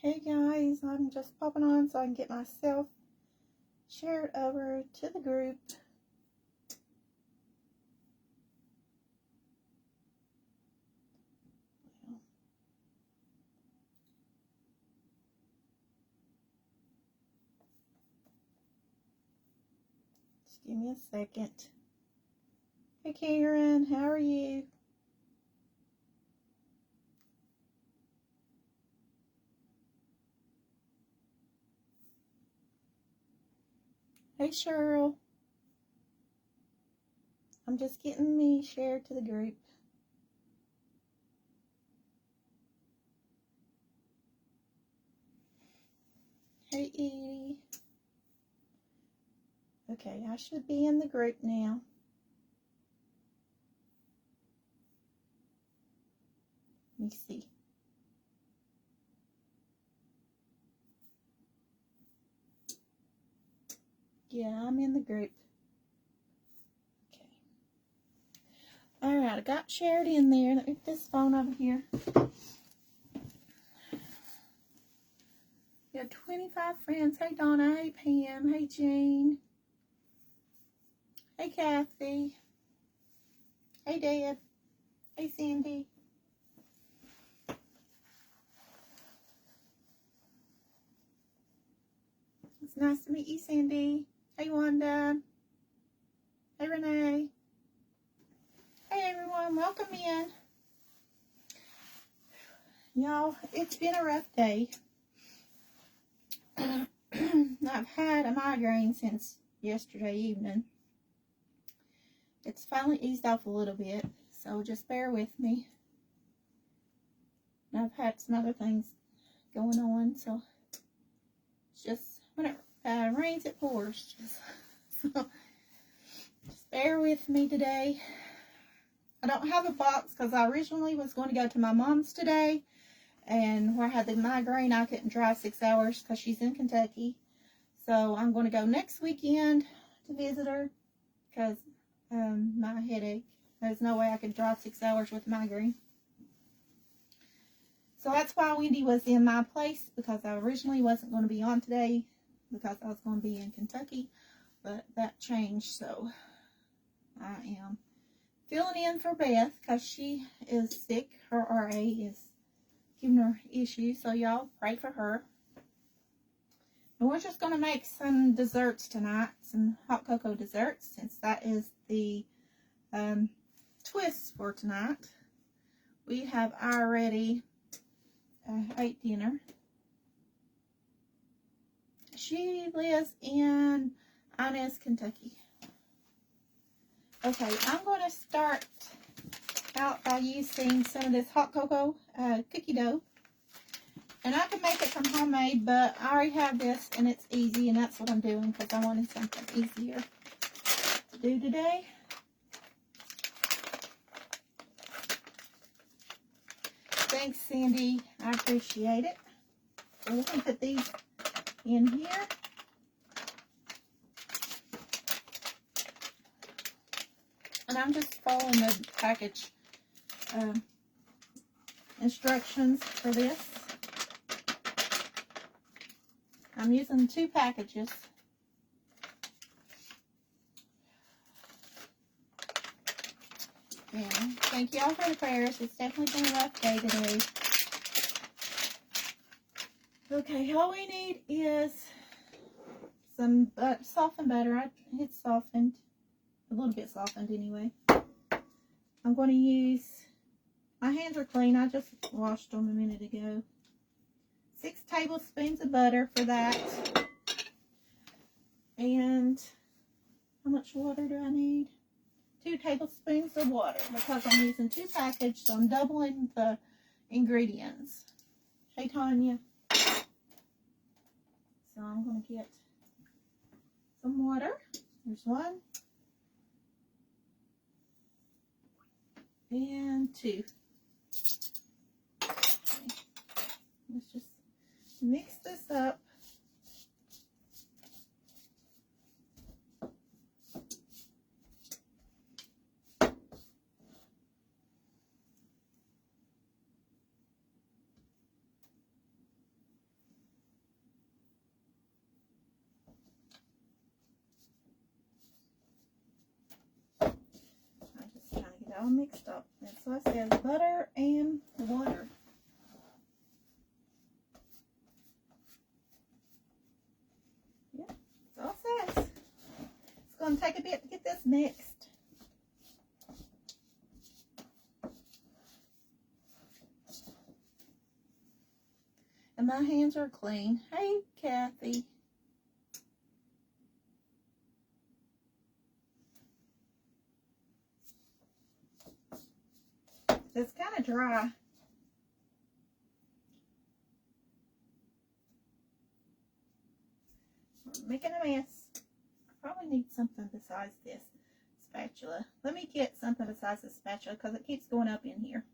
Hey guys, I'm just popping on so I can get myself shared over to the group. Just give me a second. Hey Karen, how are you? Hey Cheryl. I'm just getting me shared to the group. Hey Edie. Okay, I should be in the group now. Let me see. Yeah, I'm in the group. Okay. Alright, I got shared in there. Let me put this phone over here. We have 25 friends. Hey Donna, hey Pam, hey Jean. Hey Kathy. Hey Dad. Hey Sandy. It's nice to meet you, Sandy. Hey Wanda. Hey Renee. Hey everyone, welcome in. Y'all, it's been a rough day. I've had a migraine since yesterday evening. It's finally eased off a little bit, so just bear with me. And I've had some other things going on, so it's just when it rains, it pours. So just bear with me today. I don't have a box because I originally was going to go to my mom's today, and where I had the migraine, I couldn't drive 6 hours because she's in Kentucky. So I'm going to go next weekend to visit her because my headache. There's no way I could drive 6 hours with migraine. So that's why Wendy was in my place, because I originally wasn't going to be on today because I was going to be in Kentucky, but that changed. So I am filling in for Beth because she is sick. Her RA is giving her issues, so y'all pray for her. And we're just going to make some desserts tonight, some hot cocoa desserts, since that is the twist for tonight. We have already ate dinner. She lives in Inez, Kentucky. Okay, I'm going to start out by using some of this hot cocoa cookie dough. And I can make it from homemade, but I already have this and it's easy, and that's what I'm doing because I wanted something easier to do today. Thanks, Sandy. I appreciate it. So we can put these in here. And I'm just following the package instructions for this. I'm using 2 packages. Yeah, thank you all for the prayers. It's definitely been a rough day today. Okay, all we need is some softened butter. It's softened, a little bit softened anyway. I'm going to use, my hands are clean. I just washed them a minute ago. 6 tablespoons of butter for that. And how much water do I need? 2 tablespoons of water, because I'm using 2 packages, so I'm doubling the ingredients. Hey, Tanya. So I'm going to get some water. There's 1. And 2. Okay. Let's just mix this up. it all mixed up. That's what it says, butter and water. Yeah, that's all it says. It's going to take a bit to get this mixed. And my hands are clean. Hey, Kathy. It's kind of dry. I'm making a mess. I probably need something besides this spatula. Let me get something besides the spatula because it keeps going up in here.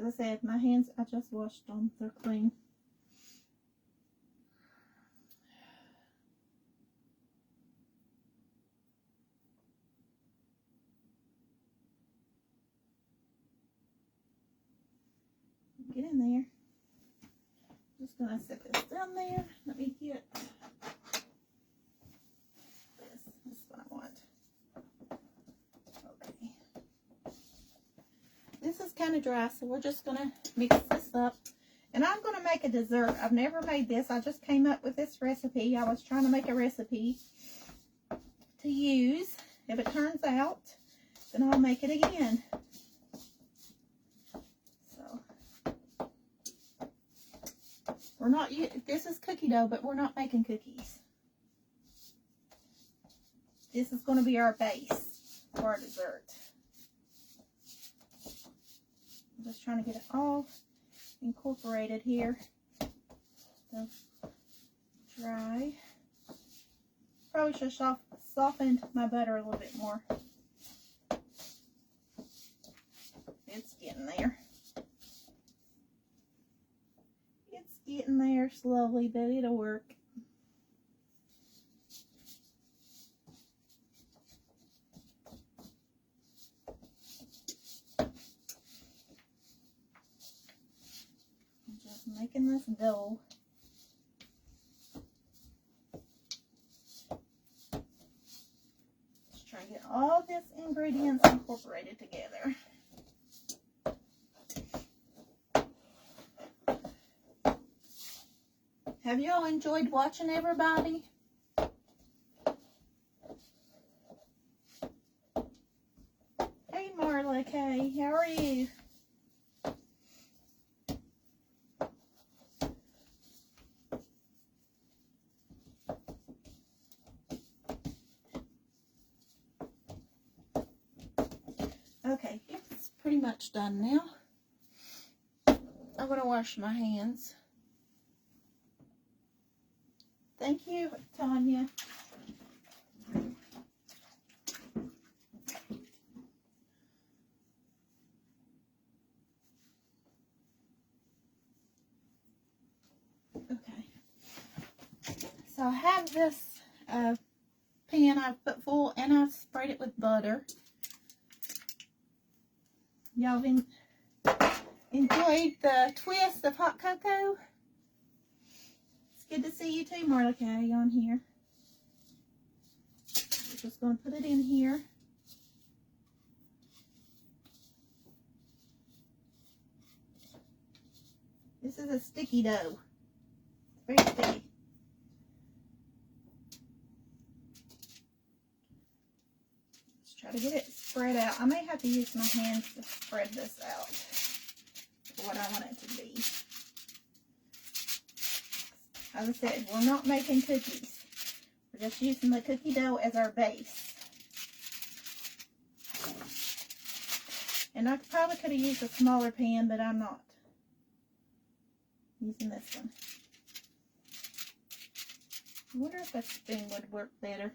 As I said, my hands, I just washed them. They're clean. Get in there. I'm just going to set this down there. Let me get this. This is what I want. Okay. This is kind of dry, so we're just going to mix this up. And I'm going to make a dessert. I've never made this. I just came up with this recipe. I was trying to make a recipe to use. If it turns out, then I'll make it again. We're not, this is cookie dough, but we're not making cookies. This is going to be our base for our dessert. I'm just trying to get it all incorporated here. So, dry. Probably should have softened my butter a little bit more. It's getting there. Getting there slowly, but it'll work. I'm just making this dough. Just trying to get all these ingredients incorporated together. Have you all enjoyed watching, everybody? Hey, Marla Kay, how are you? Okay, it's pretty much done now. I'm going to wash my hands. Thank you, Tanya. Okay. So I have this pan I've put full and I've sprayed it with butter. Y'all enjoyed the twist of hot cocoa? Good to see you too, Marla Kay, on here. We're just going to put it in here. This is a sticky dough. It's very sticky. Let's try to get it spread out. I may have to use my hands to spread this out for what I want it to be. As I said, we're not making cookies. We're just using the cookie dough as our base. And I probably could have used a smaller pan, but I'm not. Using this one. I wonder if a spoon would work better.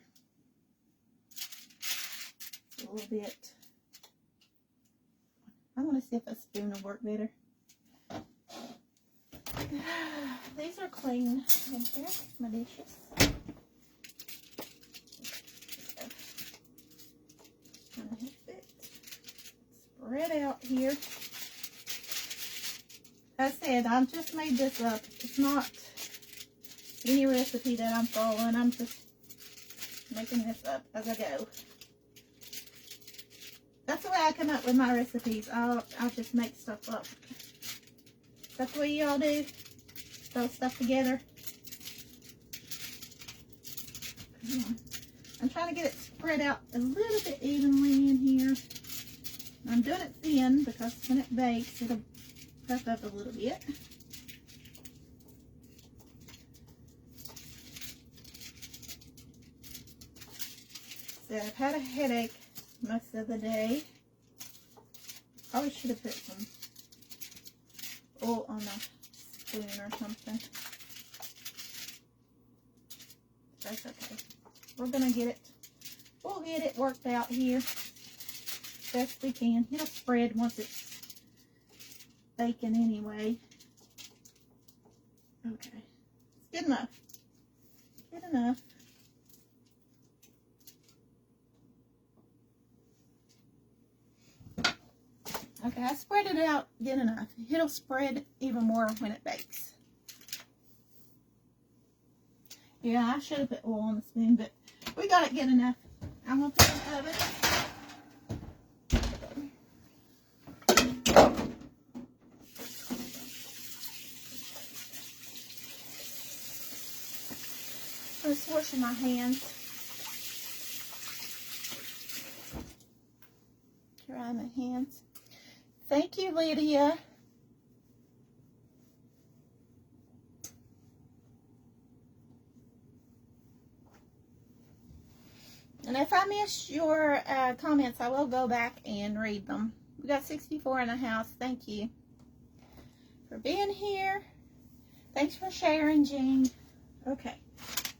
A little bit. I want to see if a spoon will work better. These are clean. And here's my dishes. Spread out here. As I said, I just made this up. It's not any recipe that I'm following. I'm just making this up as I go. way I come up with my recipes. I'll just make stuff up. That's the way y'all do. Throw stuff together. I'm trying to get it spread out a little bit evenly in here. I'm doing it thin because when it bakes, it'll puff up a little bit. So I've had a headache most of the day. Probably should have put some oil on my spoon or something. That's okay. We're gonna get it. We'll get it worked out here best we can. It'll spread once it's baking anyway. Okay, it's good enough. Good enough. Okay, I spread it out good enough. It'll spread even more when it bakes. Yeah, I should have put oil on the spoon, but we got it good enough. I'm going to put it in the oven. I'm just washing my hands. Dry my hands. Thank you, Lydia. And if I miss your comments, I will go back and read them. We got 64 in the house. Thank you for being here. Thanks for sharing, Jean. Okay,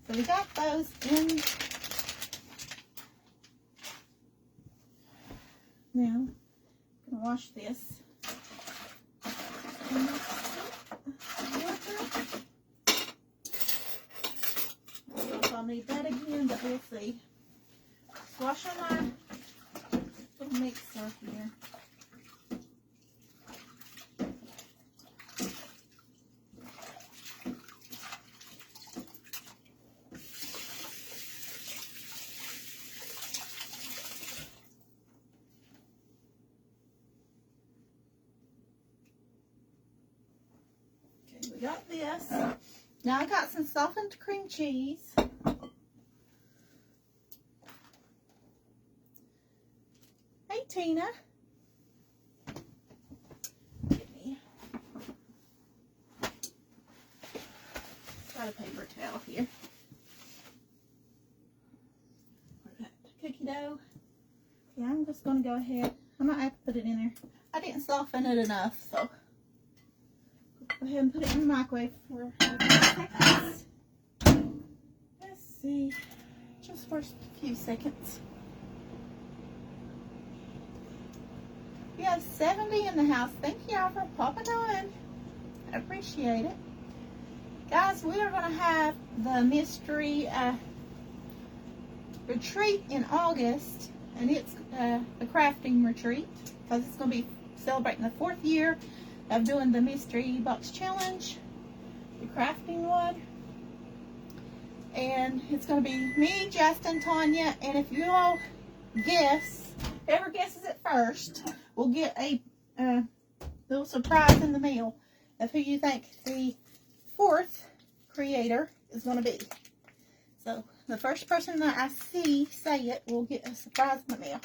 so we got those in. Now, I'm going to wash this. I'll need that again, but we'll see. Wash on my little mixer here. Okay, we got this. Now I got some softened cream cheese. Hey, Tina. Got a paper towel here. Cookie dough. Yeah, I'm just going to go ahead. I might have to put it in there. I didn't soften it enough, so go ahead and put it in the microwave for a few seconds. Let's see. Just for a few seconds. We have 70 in the house. Thank y'all for popping on. I appreciate it. Guys, we are going to have the mystery retreat in August. And it's a crafting retreat. Because it's going to be celebrating the 4th year of doing the mystery box challenge. The crafting one. And it's going to be me, Justin, Tanya. And if you all guess, whoever guesses it first, we'll get a little surprise in the mail of who you think the 4th creator is going to be. So the first person that I see say it will get a surprise in the mail.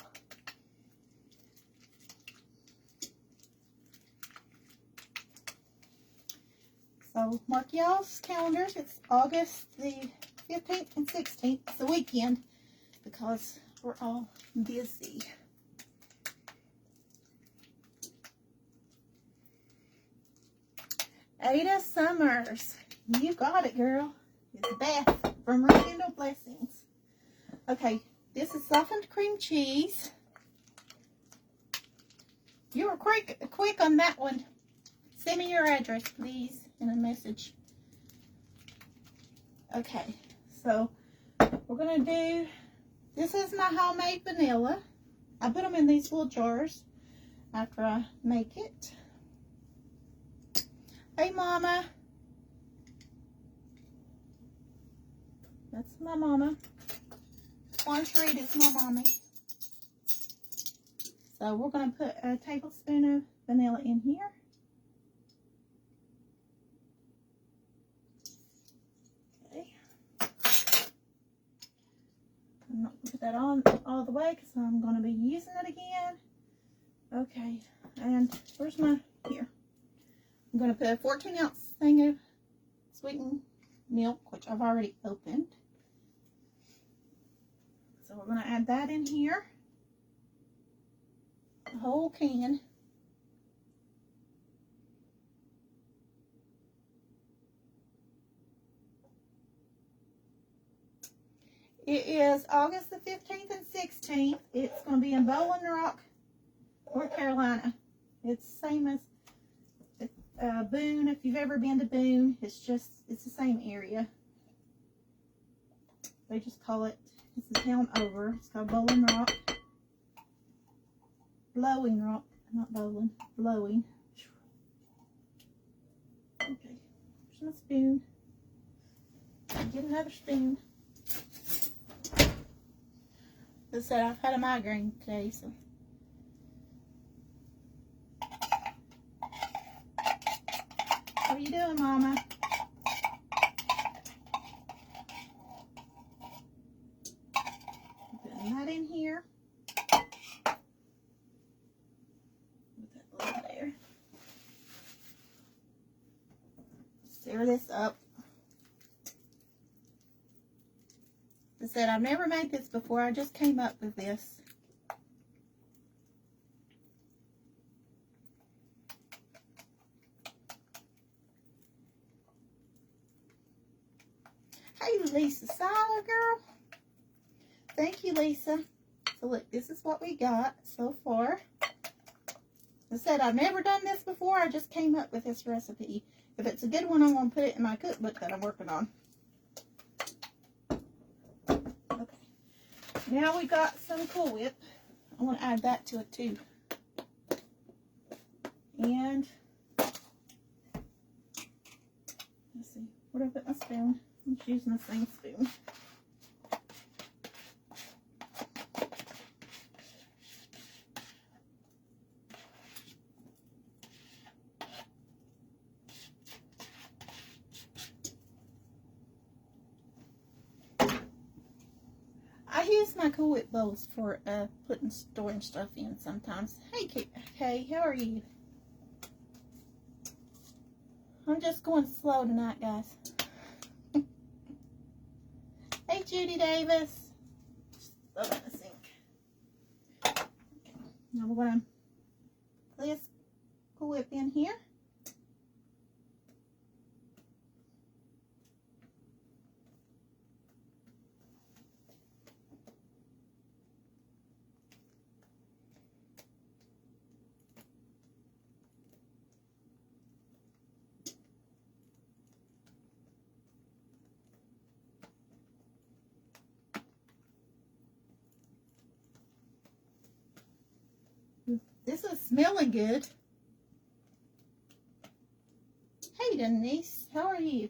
So mark y'all's calendars. It's August the 15th and 16th. It's the weekend because we're all busy. Ada Summers. You got it, girl. It's Beth from Rekindle Blessings. Okay, this is softened cream cheese. You were quick on that one. Send me your address, please, in a message. Okay, so we're going to do, this is my homemade vanilla. I put them in these little jars after I make it. Hey, Mama. That's my mama. Orange Reed is my mommy. So we're going to put a tablespoon of vanilla in here. Okay. I'm not going to put that on all the way because I'm going to be using it again. Okay, and where's my, here. I'm going to put a 14-ounce thing of sweetened milk, which I've already opened. So we're going to add that in here. A whole can. It is August the 15th and 16th. It's going to be in Bowling Rock, North Carolina. It's the same as Boone. If you've ever been to Boone, it's the same area. They just call it, it's the town over. It's called Bowling Rock. Blowing Rock, not bowling, blowing. Okay, here's my spoon. Get another spoon. As I said, I've had a migraine today, so. What are you doing, Mama? Putting that in here. Put that little there. Stir this up. As I said, I've never made this before. I just came up with this. Hey, Lisa Seiler, girl. Thank you, Lisa. So look, this is what we got so far. As I said, I've never done this before. I just came up with this recipe. If it's a good one, I'm going to put it in my cookbook that I'm working on. Okay. Now we got some Cool Whip. I want to add that to it too. And let's see, where did I put my spoon? I'm just using the same spoon. I use my Cool Whip bowls for storing stuff in sometimes. Hey, Kay, how are you? I'm just going slow tonight, guys. Hey, Judy Davis. Throw that in the sink. Okay. Now we're going to put this Cool Whip in here. This is smelling good. Hey, Denise, how are you?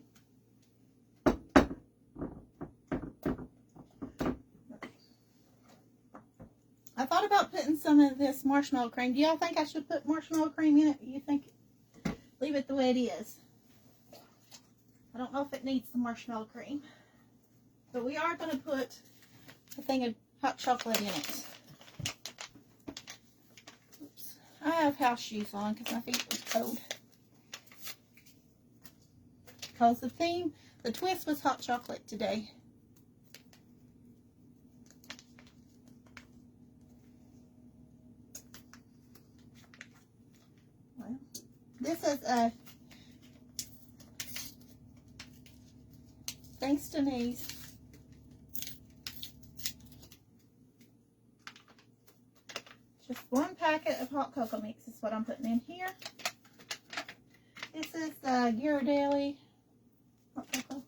I thought about putting some of this marshmallow cream. Do y'all think I should put marshmallow cream in it? Or you think leave it the way it is? I don't know if it needs the marshmallow cream. But we are going to put a thing of hot chocolate in it. Oops. I have house shoes on because my feet are cold. Because the twist was hot chocolate today. Well, this is thanks Denise. Just one packet of hot cocoa mix is what I'm putting in here. This is Ghirardelli hot cocoa.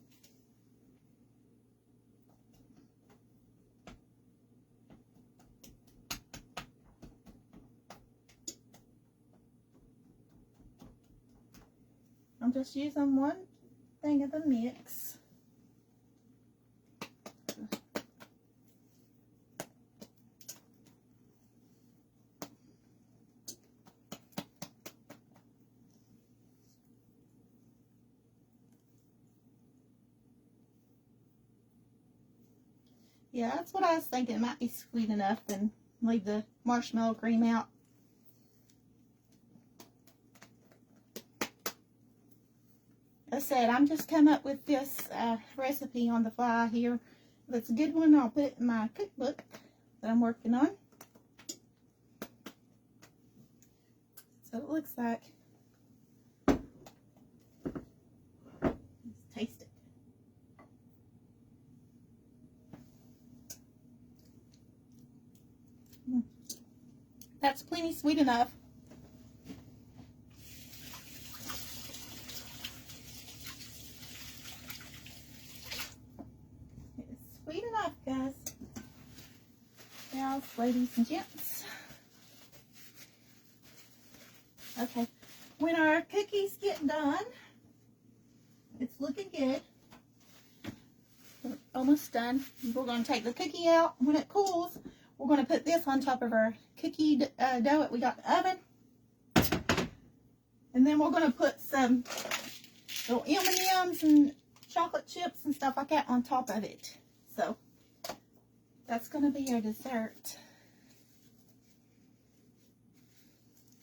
I'm just using one thing of the mix. Yeah, that's what I was thinking. It might be sweet enough, then leave the marshmallow cream out. As I said, I'm just come up with this recipe on the fly here. If it's a good one, I'll put it in my cookbook that I'm working on. So it looks like. Let's taste it. That's plenty sweet enough. It's sweet enough, guys. Gals, ladies, and gents. Okay, when our cookies get done, it's looking good. We're almost done. We're going to take the cookie out. When it cools, we're going to put this on top of our cookie dough that we got in the oven. And then we're going to put some little M&Ms and chocolate chips and stuff like that on top of it. So, that's going to be our dessert.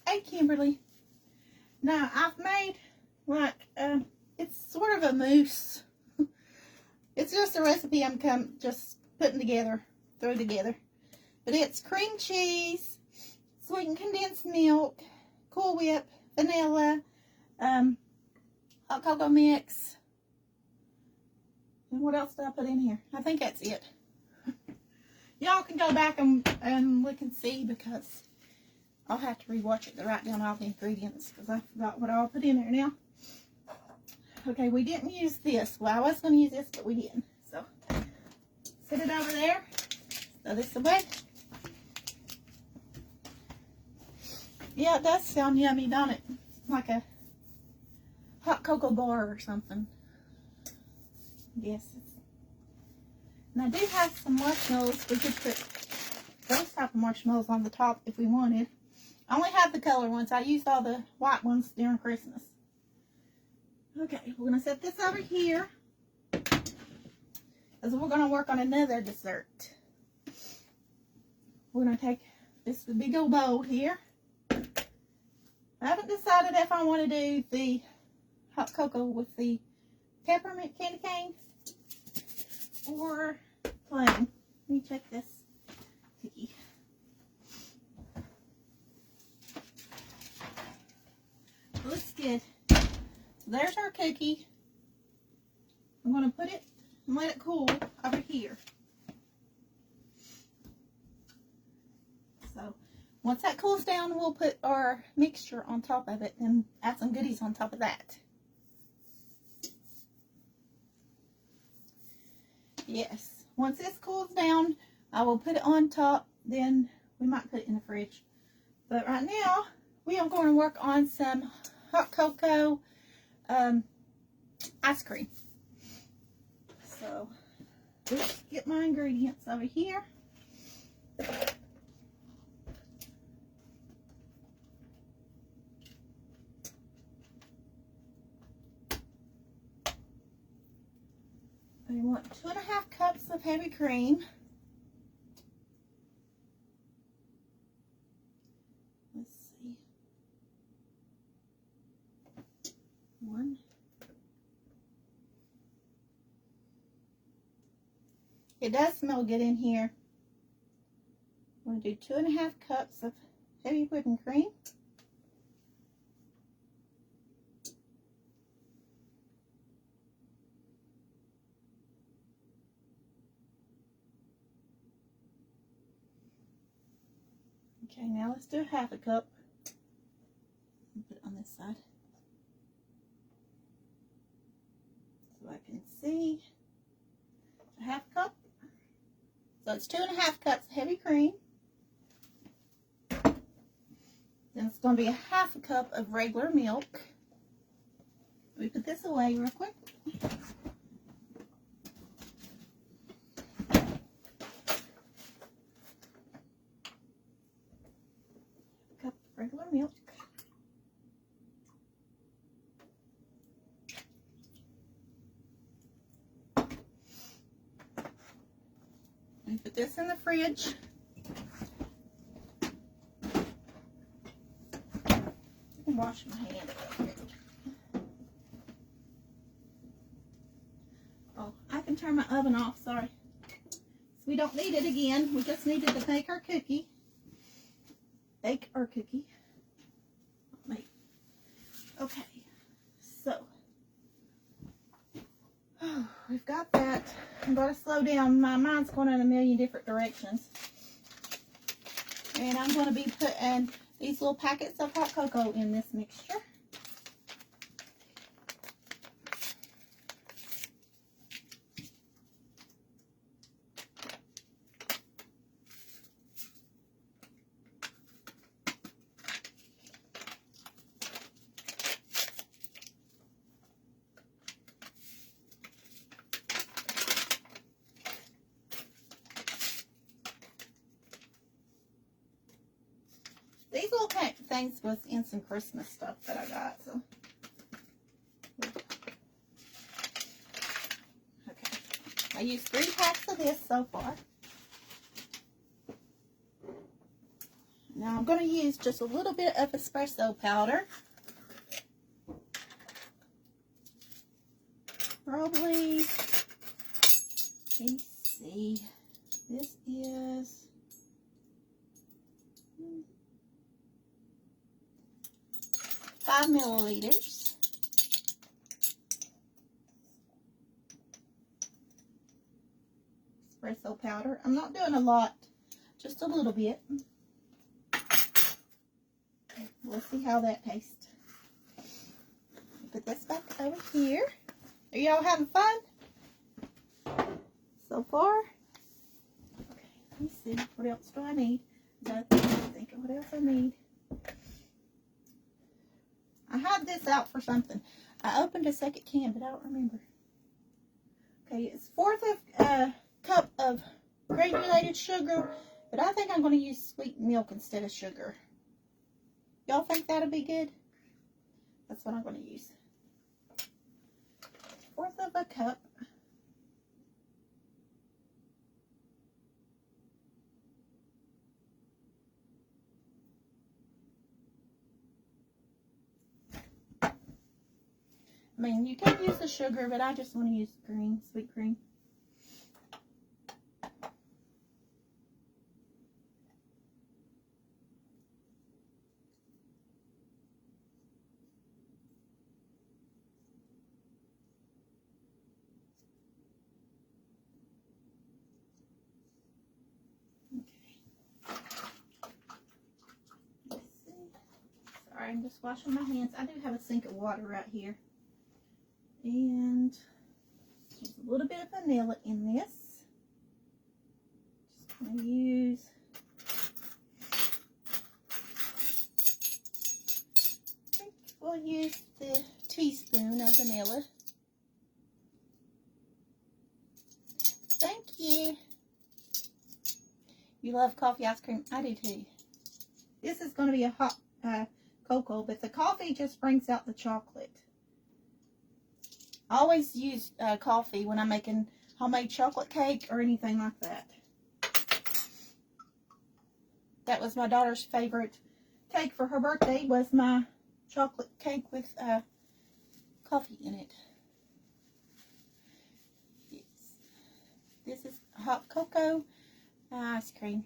Hey, Kimberly. Now, I've made, like, it's sort of a mousse. It's just a recipe I'm just putting together, throw together. But it's cream cheese, sweetened condensed milk, Cool Whip, vanilla, hot cocoa mix. And what else did I put in here? I think that's it. Y'all can go back and look and see, because I'll have to rewatch it to write down all the ingredients, because I forgot what I put in there now. Okay, we didn't use this. Well, I was going to use this, but we didn't. So, set it over there. Throw this away. Yeah, it does sound yummy, don't it? Like a hot cocoa bar or something. Yes. And I do have some marshmallows. We could put those type of marshmallows on the top if we wanted. I only have the color ones. I used all the white ones during Christmas. Okay, we're going to set this over here, because we're going to work on another dessert. We're going to take this big old bowl here. I haven't decided if I want to do the hot cocoa with the peppermint candy cane or plain. Let me check this cookie. Looks good. There's our cookie. I'm going to put it and let it cool over here. So, once that cools down, we'll put our mixture on top of it and add some goodies on top of that. Yes. Once this cools down, I will put it on top. Then we might put it in the fridge. But right now, we are going to work on some hot cocoa ice cream. So, let's get my ingredients over here. I want 2.5 cups of heavy cream. Let's see. 1. It does smell good in here. I'm going to do 2.5 cups of heavy whipping cream. Okay, now let's do 1/2 cup. Put it on this side so I can see. 1/2 cup. So it's 2.5 cups of heavy cream. Then it's going to be 1/2 cup of regular milk. Let me put this away real quick. Cup of regular milk. this in the fridge. Wash my hand a little bit. Oh, I can turn my oven off, sorry. So we don't need it again. We just needed to bake our cookie. Bake our cookie. Okay, so we've got that. I'm going to slow down. My mind's going in a million different directions. And I'm going to be putting these little packets of hot cocoa in this mixture. These little things was in some Christmas stuff that I got, so. Okay. I used 3 packs of this so far. Now I'm going to use just a little bit of espresso powder. Probably, let me see, this is 5 milliliters. Espresso powder. I'm not doing a lot, just a little bit. We'll see how that tastes. Put this back over here. Are y'all having fun so far? Okay, let me see. What else do I need? I think of what else I need. I had this out for something. I opened a second can, but I don't remember. Okay, it's 1/4 cup of granulated sugar, but I think I'm going to use sweetened milk instead of sugar. Y'all think that'll be good? That's what I'm going to use. 1/4 cup. I mean, you can use the sugar, but I just want to use cream, sweet cream. Sorry, I'm just washing my hands. I do have a sink of water right here. And just a little bit of vanilla in this. Just going to use we'll use the teaspoon of vanilla. Thank you. You love coffee ice cream? I do too. This is going to be a hot cocoa, but the coffee just brings out the chocolate. I always use coffee when I'm making homemade chocolate cake or anything like that. That was my daughter's favorite cake for her birthday, was my chocolate cake with coffee in it. Yes. This is hot cocoa ice cream.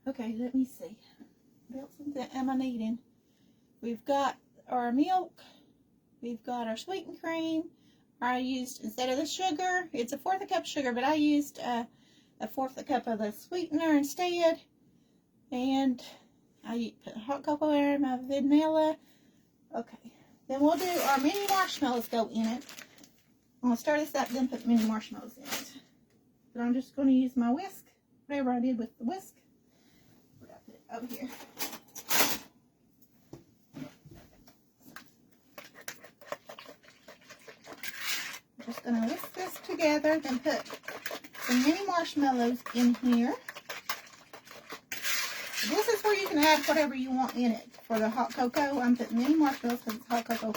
Okay, let me see. What else am I needing? We've got our milk, we've got our sweetened cream. I used, instead of the sugar, it's a 1/4 cup sugar, but I used a 1/4 cup of the sweetener instead. And I put hot cocoa in my vanilla. Okay, then we'll do our mini marshmallows go in it. I'm going to stir this up, then put mini marshmallows in it. But I'm just going to use my whisk, whatever I did with the whisk. Where did I put it? Over here. Just going to whisk this together, then put some mini marshmallows in here. This is where you can add whatever you want in it. For the hot cocoa, I'm putting mini marshmallows because it's hot cocoa.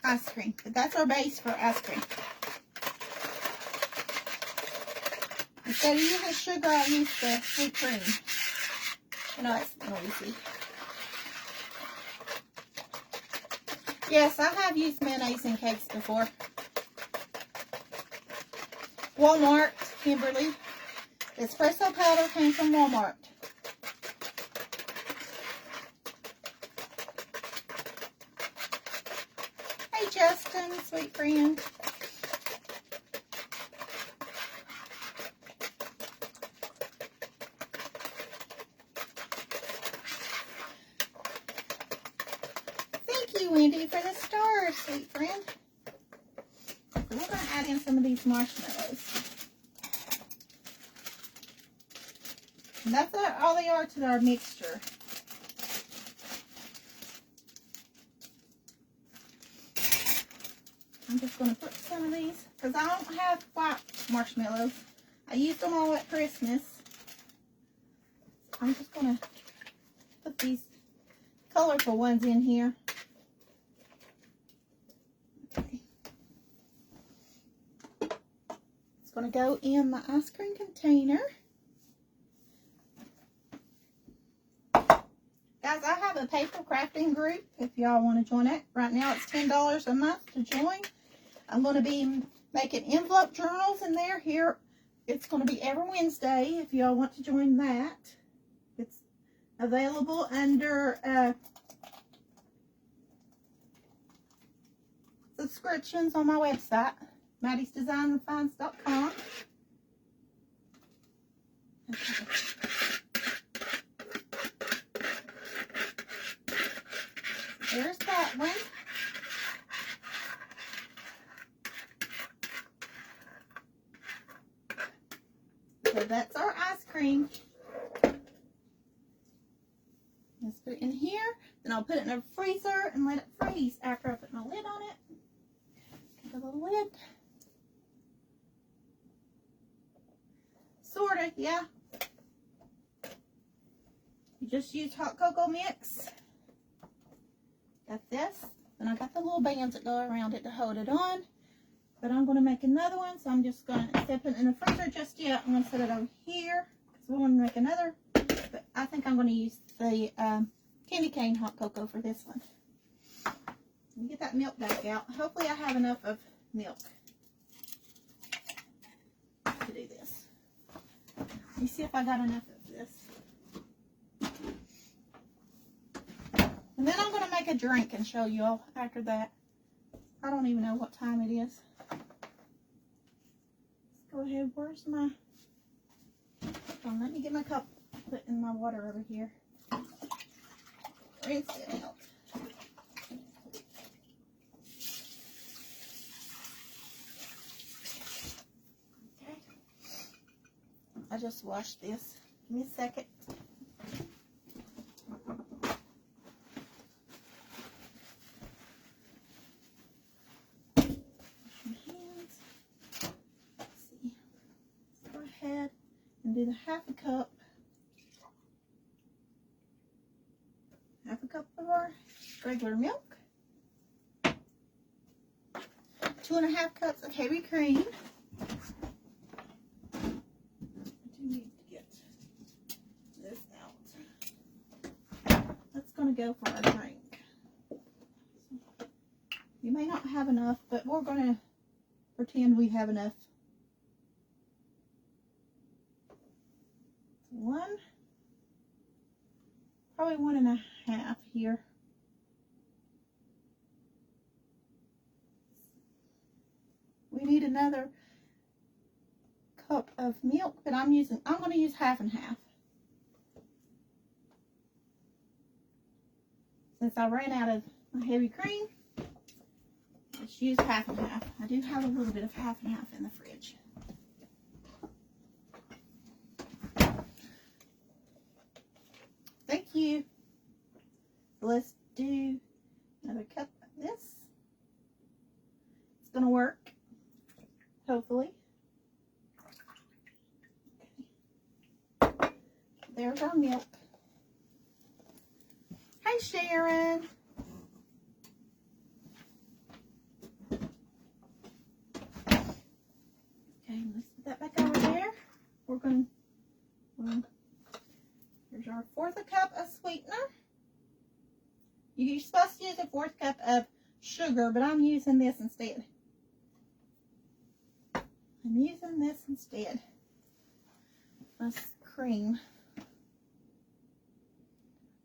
ice cream. But that's our base for ice cream. Instead of using sugar, I use the sweet cream. I know it's noisy. Yes, I have used mayonnaise in cakes before. Walmart, Kimberly. The espresso powder came from Walmart. Hey, Justin, sweet friend. Thank you, Wendy, for the stars, sweet friend. We're going to add in some of these marshmallows. And that's all they are to our mixture. I'm just going to put some of these, because I don't have white marshmallows. I used them all at Christmas. I'm just going to put these colorful ones in here. Okay. It's going to go in my ice cream container. Guys, I have a paper crafting group if y'all want to join it. Right now it's $10 a month to join. I'm going to be making envelope journals in there. Here, it's going to be every Wednesday if y'all want to join that. It's available under subscriptions on my website, Maddie'sDesignAndFinds.com. Okay. There's that one. So that's our ice cream. Let's put it in here. Then I'll put it in a freezer and let it freeze after I put my lid on it. Get a little lid. Sorta, yeah. You just use hot cocoa mix. Got this. And I got the little bands that go around it to hold it on. But I'm going to make another one, so I'm just going to step it in the freezer just yet. I'm going to set it over here because we want to make another. But I think I'm going to use the candy cane hot cocoa for this one. Let me get that milk back out. Hopefully I have enough of milk to do this. Let me see if I got enough of this. And then I'm going to make a drink and show you all after that. I don't even know what time it is. Go ahead, where's my, let me get my cup, put in my water over here. Rinse it out. Okay. I just washed this. Give me a second. And do the half a cup of our regular milk, 2.5 cups of heavy cream. I do need to get this out. That's going to go for our drink. You may not have enough, but we're going to pretend we have enough. Probably 1.5 here. We need another cup of milk, but I'm going to use half and half. Since I ran out of my heavy cream, let's use half and half. I do have a little bit of half and half in the fridge. Thank you. Let's do another cup of this. It's going to work, hopefully. Okay. There's our milk. Hi, Sharon. going to, here's our 1/4 cup of sweetener. You're supposed to use a 1/4 cup of sugar, but I'm using this instead. This cream.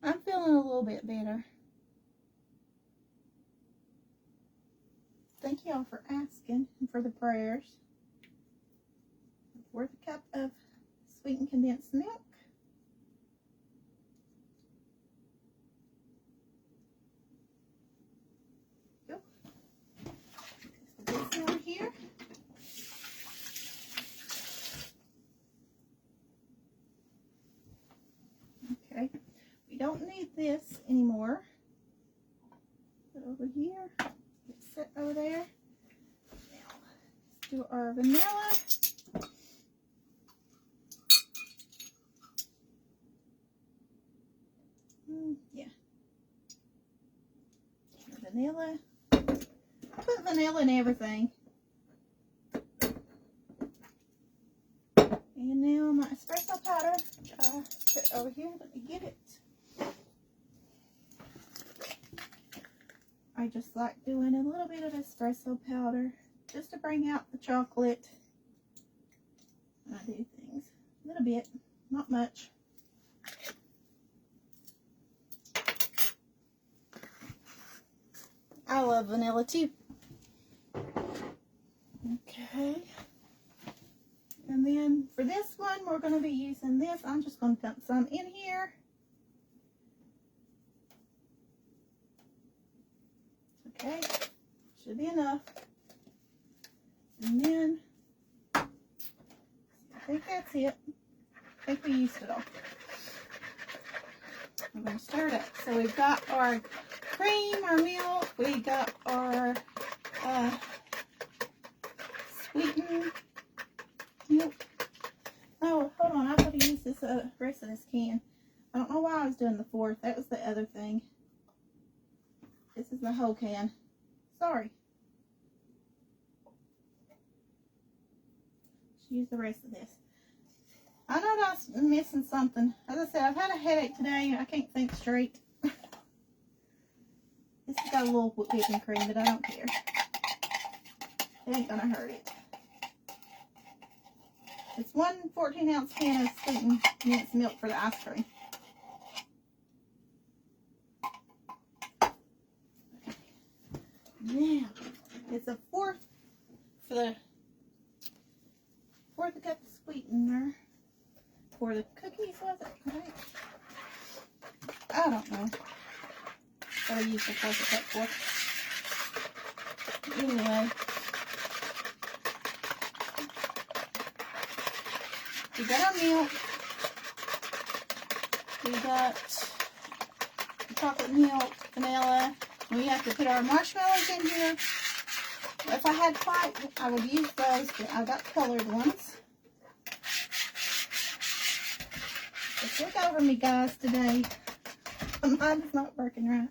I'm feeling a little bit better. Thank y'all for asking and for the prayers. 1/4 cup of sweetened condensed milk. Go. Put this over here. Okay. We don't need this anymore. Put it over here. Sit over there. Now, let's do our vanilla. Yeah. Vanilla. I put vanilla in everything. And now my espresso powder. Put it over here. Let me get it. I just like doing a little bit of espresso powder just to bring out the chocolate. I do things a little bit, not much. I love vanilla too. Okay. And then for this one, we're going to be using this. I'm just going to dump some in here. Okay, should be enough. And then, I think that's it. I think we used it all. I'm going to stir it up. So we've got our cream, our milk, we got our sweetened milk. Oh, hold on, I've got to use this rest of this can. I don't know why I was doing the 4th. That was the other thing. This is the whole can. Sorry. Just use the rest of this. I know I was missing something. As I said, I've had a headache today. I can't think straight. This has got a little whipping cream, but I don't care. It ain't gonna hurt it. It's 1 14-ounce can of sweetened condensed milk for the ice cream. Now, it's a 4th for the 4th cup of sweetener for the cookies, was it? Right? I don't know what I used the 4th cup for. Anyway, we got our milk. We got chocolate milk, vanilla. We have to put our marshmallows in here. If I had white, I would use those, but I got colored ones. Just look over me, guys, today. Mine's not working right.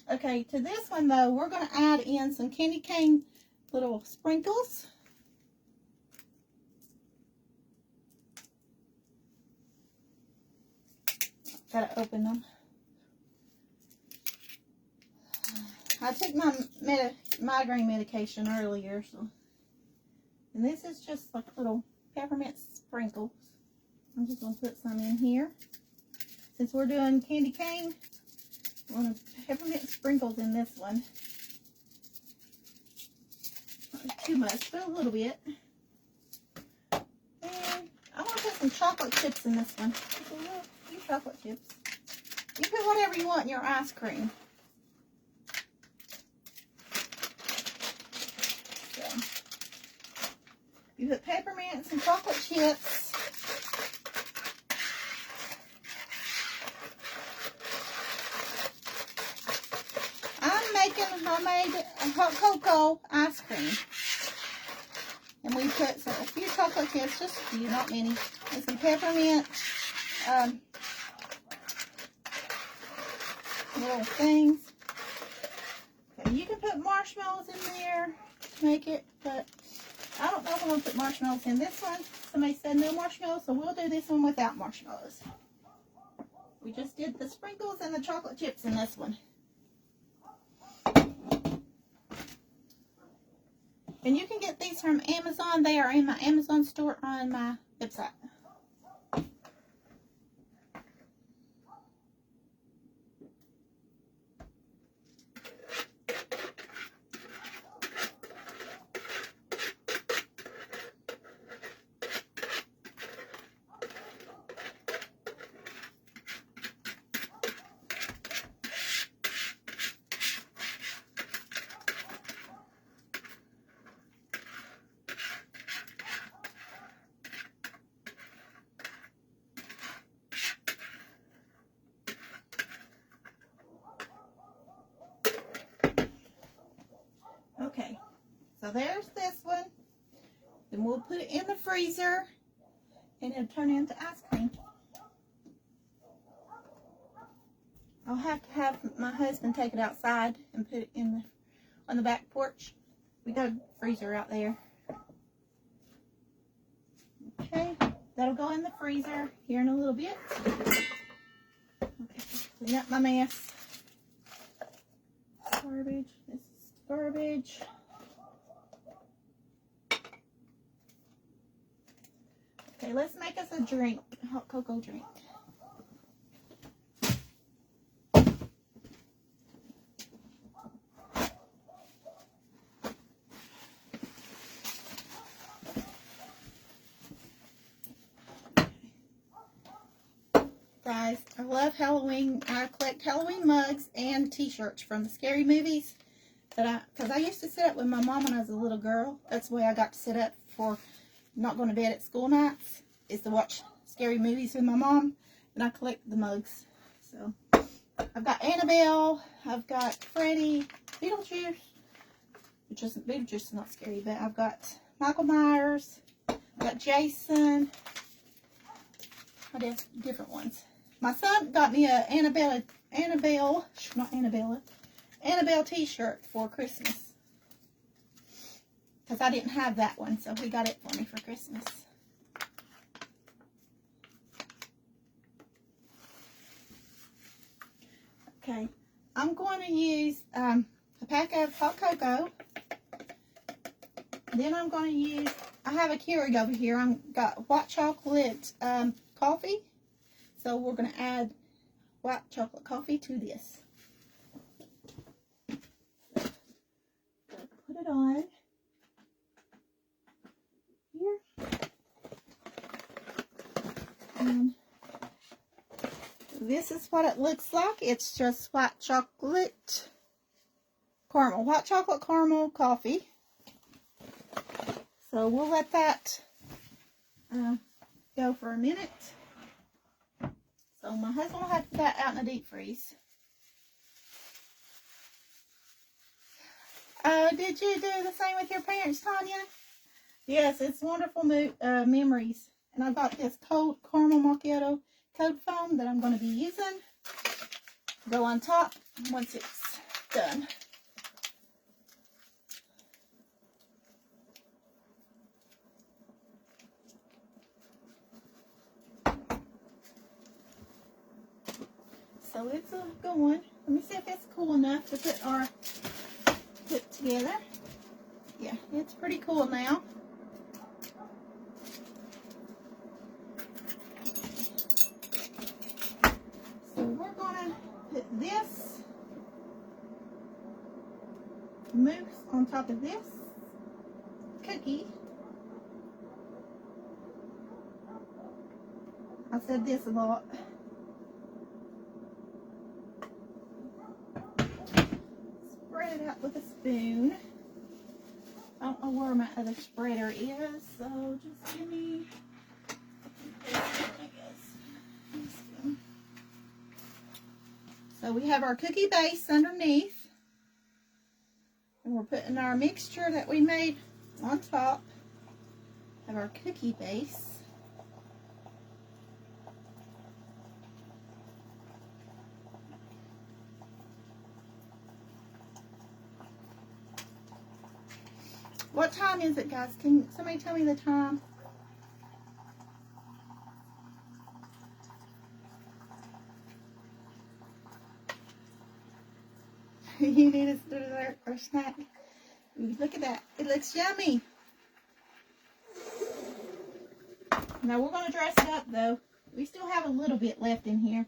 Okay, to this one, though, we're going to add in some candy cane little sprinkles. Gotta open them. I took my migraine medication earlier, so. And this is just like little peppermint sprinkles. I'm just going to put some in here. Since we're doing candy cane, I want peppermint sprinkles in this one. Not too much, but a little bit. And I want to put some chocolate chips in this one. Just a little few chocolate chips. You put whatever you want in your ice cream. You put peppermints and chocolate chips. I'm making homemade hot cocoa ice cream. And we put a few chocolate chips, just a few, not many. And some peppermint little things. Okay, you can put marshmallows in there to make it, but I don't know if I'm going to put marshmallows in this one. Somebody said no marshmallows, so we'll do this one without marshmallows. We just did the sprinkles and the chocolate chips in this one. And you can get these from Amazon. They are in my Amazon store on my website. Okay, so there's this one. Then we'll put it in the freezer and it'll turn into ice cream. I'll have to have my husband take it outside and put it in on the back porch. We got a freezer out there. Okay, that'll go in the freezer here in a little bit. Okay, clean up my mess. Garbage. This is garbage. Okay, let's make us a drink, a hot cocoa drink. Guys, I love Halloween. I collect Halloween mugs and t-shirts from the scary movies. Because I used to sit up with my mom when I was a little girl. That's the way I got to sit up for not going to bed at school nights, is to watch scary movies with my mom. And I collect the mugs. So, I've got Annabelle. I've got Freddy. Beetlejuice. Beetlejuice is not scary, but I've got Michael Myers. I've got Jason. I did different ones. My son got me a Annabelle t-shirt for Christmas. Because I didn't have that one, so he got it for me for Christmas. Okay, I'm going to use a pack of hot cocoa. Then I'm going to use, I have a Keurig over here. I've got white chocolate coffee. So we're going to add white chocolate coffee to this. Put it on here. And this is what it looks like. It's just white chocolate caramel coffee. So we'll let that go for a minute. So my husband will have to put that out in the deep freeze. Did you do the same with your parents, Tanya? Yes, it's wonderful memories. And I've got this cold caramel macchiato cold foam that I'm going to be using. Go on top once it's done. So it's going. Let me see if it's cool enough to put together. Yeah, it's pretty cool now. So we're gonna put this mousse on top of this cookie. I said this a lot. Spread it out with a spoon. I don't know where my other spreader is, so just give me this one, I guess. So we have our cookie base underneath, and we're putting our mixture that we made on top of our cookie base. What time is it, guys? Can somebody tell me the time? You need a dessert or snack. Ooh, look at that. It looks yummy. Now we're going to dress it up, though. We still have a little bit left in here.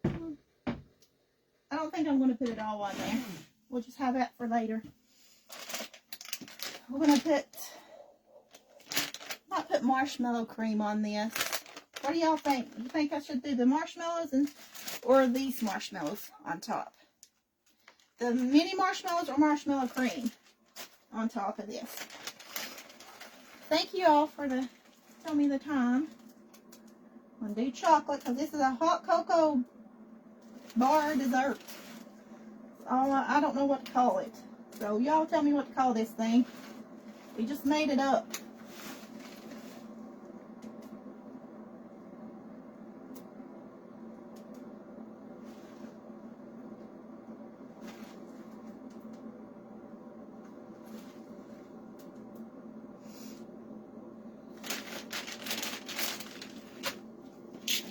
I don't think I'm going to put it all on there. We'll just have that for later. We're going to not put marshmallow cream on this. What do y'all think? You think I should do the marshmallows or these marshmallows on top? The mini marshmallows or marshmallow cream on top of this? Thank you all for telling me the time. I'm going to do chocolate because this is a hot cocoa bar dessert. I don't know what to call it. So y'all tell me what to call this thing. We just made it up.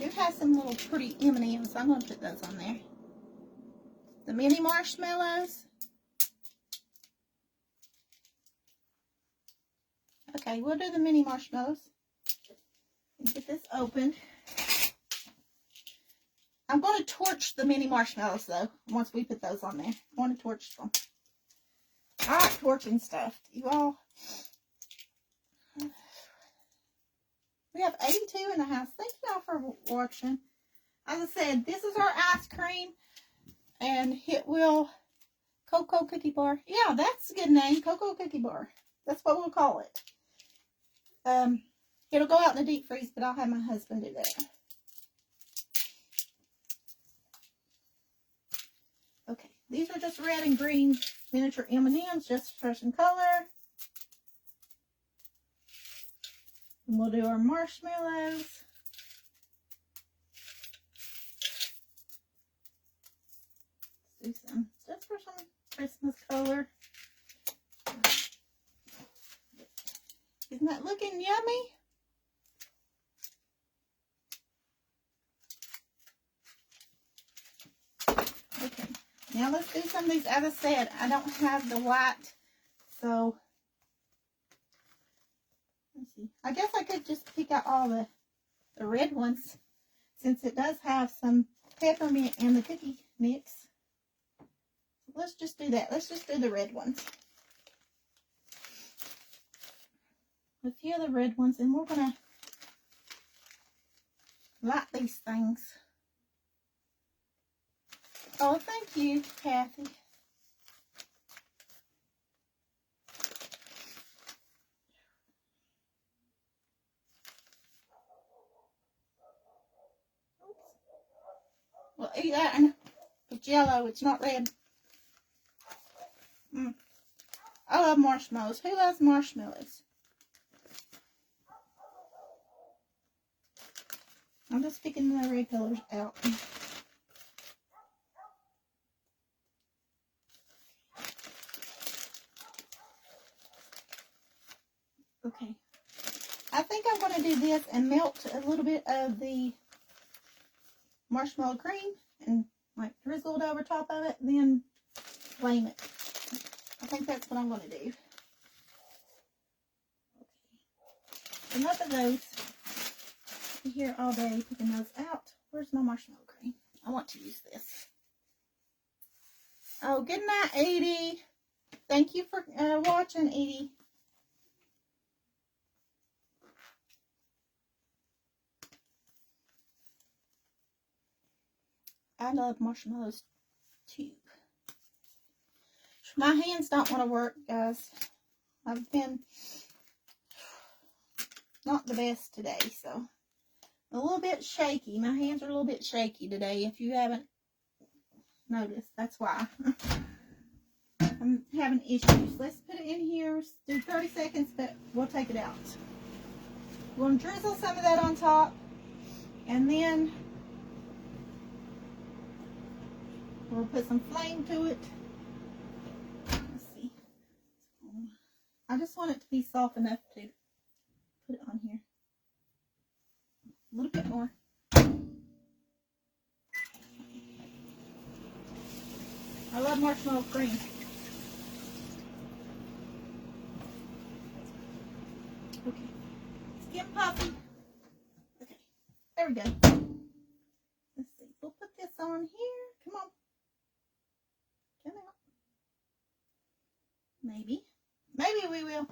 It has some little pretty M&Ms. I'm going to put those on there. The mini marshmallows. Okay, we'll do the mini marshmallows. Get this opened. I'm going to torch the mini marshmallows, though, once we put those on there. I want to torch them. I like torching stuff. You all... We have 82 in the house. Thank you all for watching. As I said, this is our ice cream. And it will... Cocoa Cookie Bar. Yeah, that's a good name. Cocoa Cookie Bar. That's what we'll call it. It'll go out in the deep freeze, but I'll have my husband do that. Okay, these are just red and green miniature M&Ms, just for some color. And we'll do our marshmallows. Let's do some, just for some Christmas color. Isn't that looking yummy? Okay, now let's do some of these. As I said, I don't have the white, so let's see. I guess I could just pick out all the red ones, since it does have some peppermint in the cookie mix. Let's just do that. Let's just do the red ones. A few of the red ones, and we're going to light these things. Oh, thank you, Kathy. Oops. Well, eat that one. It's yellow, it's not red. I love marshmallows. Who loves marshmallows? I'm just picking the red colors out. Okay. I think I'm going to do this and melt a little bit of the marshmallow cream and like drizzle it over top of it and then flame it. I think that's what I'm going to do. Okay. Enough of those. Be here all day picking those out. Where's my marshmallow cream? I want to use this. Oh, good night, Edie. Thank you for watching, Edie. I love marshmallows too. My hands don't want to work, guys. I've been not the best today, so a little bit shaky. My hands are a little bit shaky today. If you haven't noticed, that's why. I'm having issues. Let's put it in here. Let's do 30 seconds, but we'll take it out. We're going to drizzle some of that on top, and then we'll put some flame to it. Let's see. I just want it to be soft enough to put it on here. A little bit more. I love marshmallow cream. Okay. It's getting puffy. Okay. There we go. Let's see. We'll put this on here. Come on. Come out. Maybe. Maybe we will.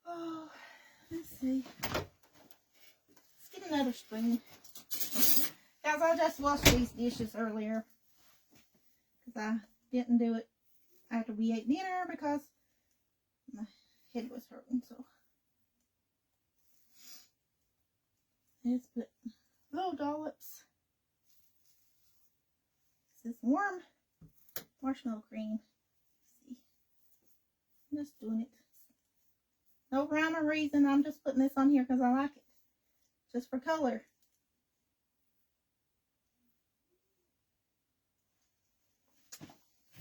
Oh, let's see. Let's get another spoon. Guys, I just washed these dishes earlier because I didn't do it after we ate dinner because my head was hurting. So let's put little dollops. This is warm marshmallow cream. Let's see. I'm just doing it. No rhyme or reason. I'm just putting this on here because I like it. Just for color.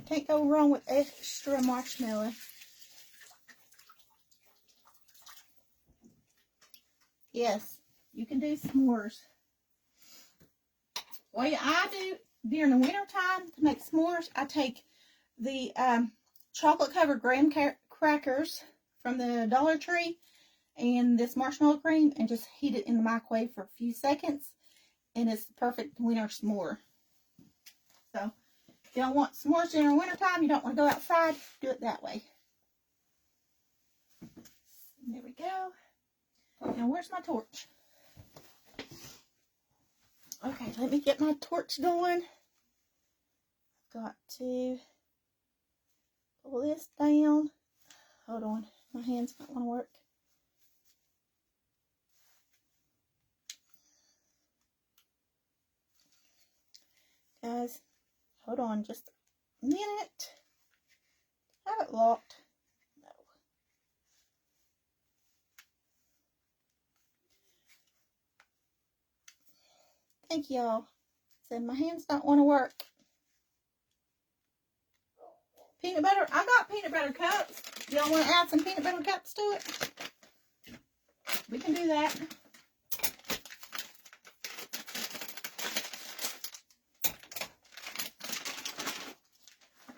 Can't go wrong with extra marshmallow. Yes, you can do s'mores. What I do during the winter time to make s'mores, I take the chocolate covered graham crackers from the Dollar Tree and this marshmallow cream and just heat it in the microwave for a few seconds, and it's the perfect winter s'more. So if you don't want s'mores during the winter time, you don't want to go outside, do it that way. There we go. Now where's my torch? Okay, let me get my torch going. Got to pull this down. Hold on, my hands don't want to work. Guys, hold on just a minute. Have it locked. No. Thank y'all. Said my hands don't want to work. Peanut butter. I got peanut butter cups. Y'all want to add some peanut butter cups to it? We can do that.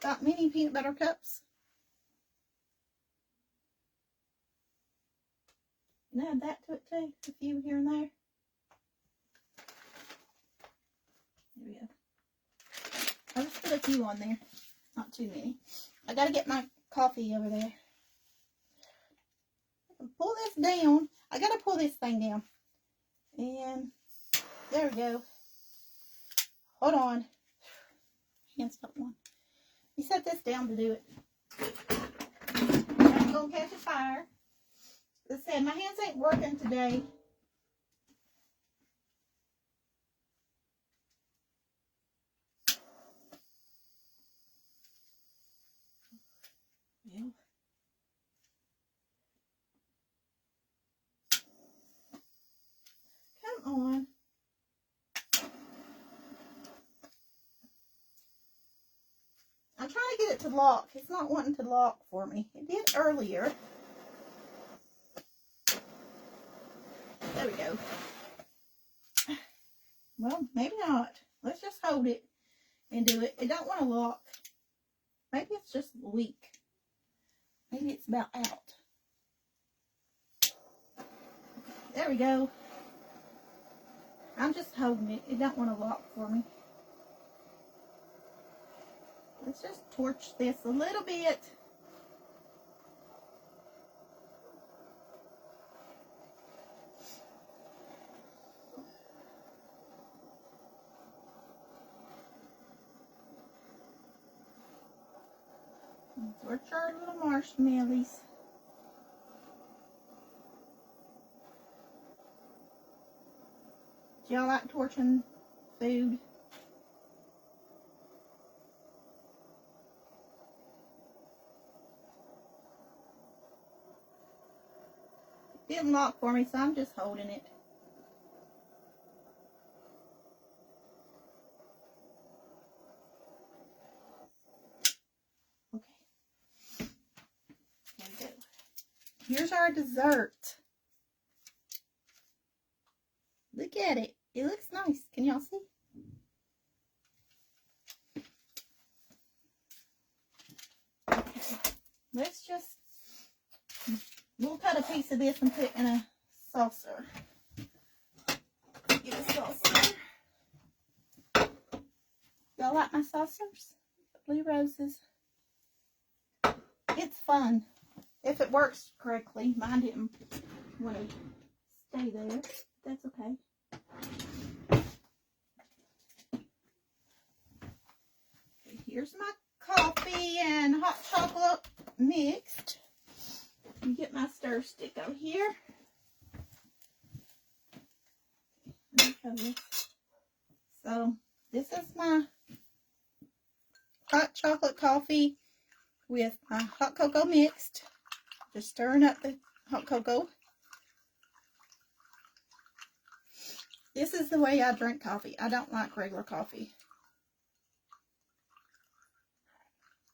Got many peanut butter cups. And add that to it too. A few here and there. There we go. I'll just put a few on there. Not too many. I gotta get my coffee over there. I can pull this down. I gotta pull this thing down. And there we go. Hold on. Hands don't want. You set this down to do it. I'm gonna catch a fire. As I said, my hands ain't working today. Well, come on. I'm trying to get it to lock. It's not wanting to lock for me. It did earlier. There we go. Well, maybe not. Let's just hold it and do it. It don't want to lock. Maybe it's just weak. Maybe it's about out. There we go. I'm just holding it. It don't want to lock for me. Let's just torch this a little bit. Torch our little marshmallows. Do y'all like torching food? It didn't lock for me, so I'm just holding it. Okay. here's our dessert. Look at it. It looks nice. Can y'all see? Okay. Let's just, we'll cut a piece of this and put it in a saucer. Get a saucer. Y'all like my saucers? Blue roses. It's fun. If it works correctly. Mine didn't want to stay there. That's okay. Okay, here's my coffee and hot chocolate mixed. You get my stir stick out here. So this is my hot chocolate coffee with my hot cocoa mixed. Just stirring up the hot cocoa. This is the way I drink coffee. I don't like regular coffee.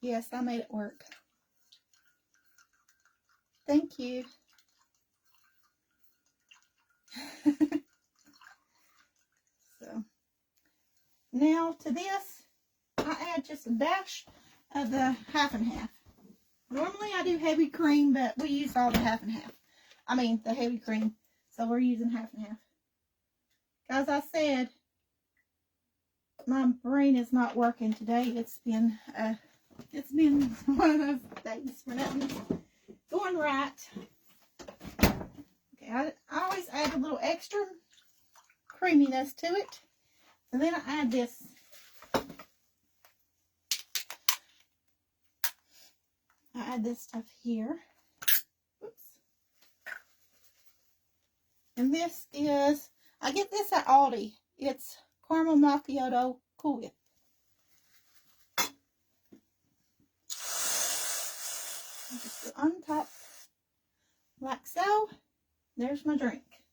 Yes, I made it work. Thank you. So, now to this, I add just a dash of the half and half. Normally I do heavy cream, but we use all the half and half. I mean, the heavy cream. So we're using half and half. As I said, my brain is not working today. It's been one of those days where nothing's going right. Okay, I always add a little extra creaminess to it. And then I add this. I add this stuff here. Oops. And this is, I get this at Aldi. It's caramel macchiato Cool Whip. Just go on top like so. There's my drink.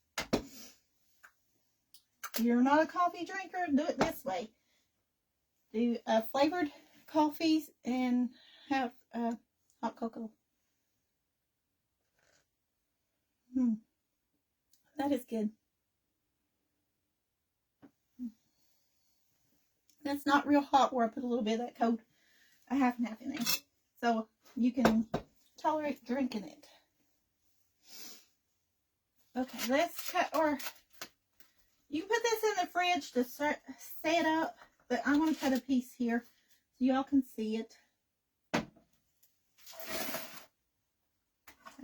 If you're not a coffee drinker, do it this way. Do flavored coffees and have hot cocoa. That is good. That's not real hot where I put a little bit of that cold, a half and half in there. So you can tolerate drinking it. Okay, let's cut our, you can put this in the fridge to set up, but I'm going to cut a piece here so y'all can see it.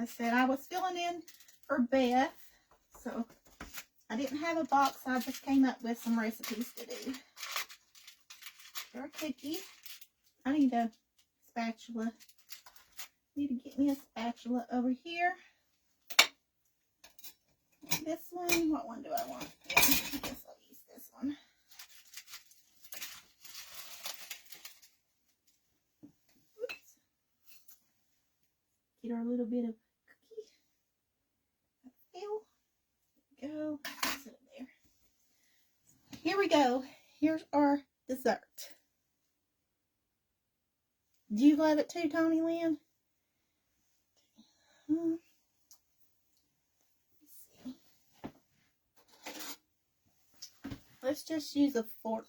I said I was filling in for Beth, so I didn't have a box. I just came up with some recipes to do. For a cookie, I need a spatula. Need to get me a spatula over here. This one, what one do I want? Yeah, I guess I'll use this one. Oops. Get our little bit of cookie. Go. Sit it there. Here we go. Here's our dessert. Do you love it too, Tony Lynn? Let's see. Let's just use a fork.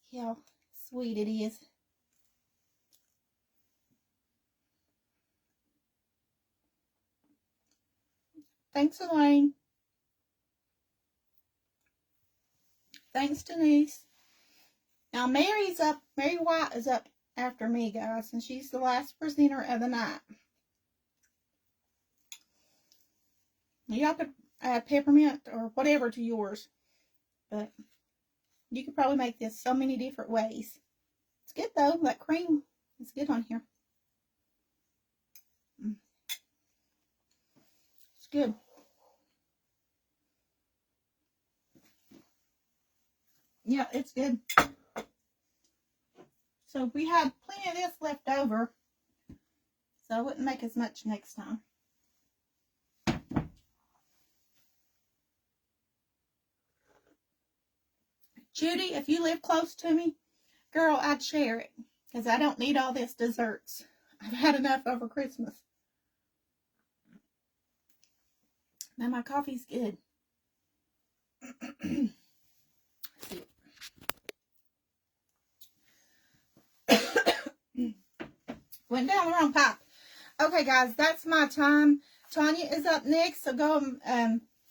See how sweet it is. Thanks, Elaine. Thanks, Denise. Now, Mary White is up after me, guys, and she's the last presenter of the night. Y'all could add peppermint or whatever to yours, but you could probably make this so many different ways. It's good, though. That cream is good on here. It's good. Yeah, it's good. So we have plenty of this left over, so I wouldn't make as much next time. Judy, if you live close to me, girl, I'd share it, because I don't need all this desserts. I've had enough over Christmas. Now my coffee's good. Went down the wrong pipe. Okay, guys, that's my time. Tanya is up next, so go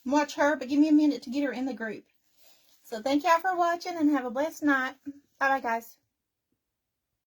watch her, but give me a minute to get her in the group. So thank y'all for watching, and have a blessed night. Bye-bye, guys.